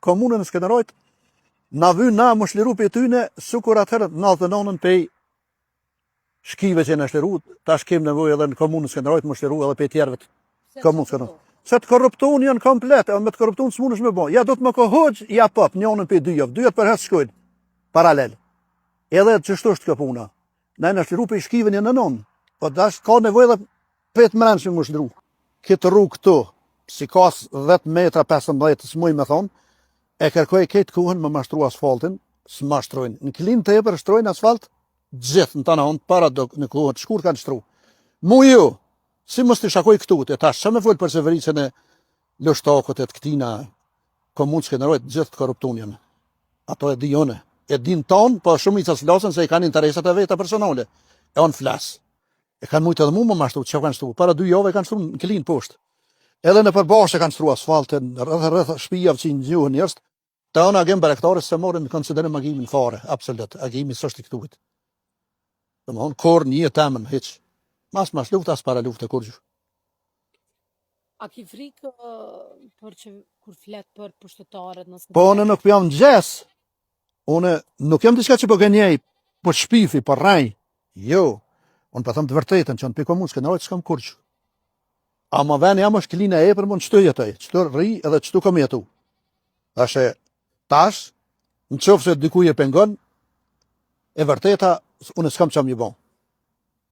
komunën e Skenderajt, na vyn na më shliru për tyne, sukur atëherë 99-ën pej shkive që në shliru, tash kem nevojë edhe në komunën e Skenderajt më shliru edhe pej tjerëve të komunës së Skenderajt. Se të korrupton janë komplet, edhe me të korrupton s'munësh me bo. Ja do të më kohëgj, ja pop, njënën pej dyjave, dyjat për herë shkojnë, paralel. Edhe çështo është kjo puna. Na në shliru pej shkive një nënon, po dash ka nevojë edhe pej të mrenshëm më shliru. Këtë rrugë këtu, si ka 10 metra 15, s'muj me thonë, e kërkoj këtë kuhën më mashtru asfaltin, s'mashtrojnë. Në klin të epër shtrojnë asfalt, gjithë në të nëhon, para në kuhën, shkur kanë shtru. Mu ju, si mos të shakoj këtu, të tash, që me folë për severicën e lështakët e të këtina komunë Skenderajt, gjithë të korruptun janë. Ato e di jone. E din tonë, po shumë i cës flasën se i kanë interesat e veta personale. E onë flasë. E kanë mujtë edhe mu më mashtru, që kanë shtru. Para 2 jave kanë shtru në klin poshtë. Edhe në përbashkë kanë shtru asfaltin, rreth shtëpive që i njohin njerëz. Ta ona agim barektarës se morën në konsiderim agimin fare, absolut. Agimi s'është i këtuit. Domthon kur një temën hiç. Mas lufta as para lufte kur gjë. A ki frikë për që kur flet për pushtetarët nëse Po unë nuk jam gjes. Unë nuk jam diçka që po gënjej, po shpifi, po rrej. Jo. Unë po them të vërtetën që në pikë komunës Skenderajt s'kam kurrë. Ama veni jam është klina e epër mund çto jetoj, çto rri edhe çto kam jetu. Ashe tash, në qoftë se dikuj e pengon, e vërteta unë s'kam çam një bon.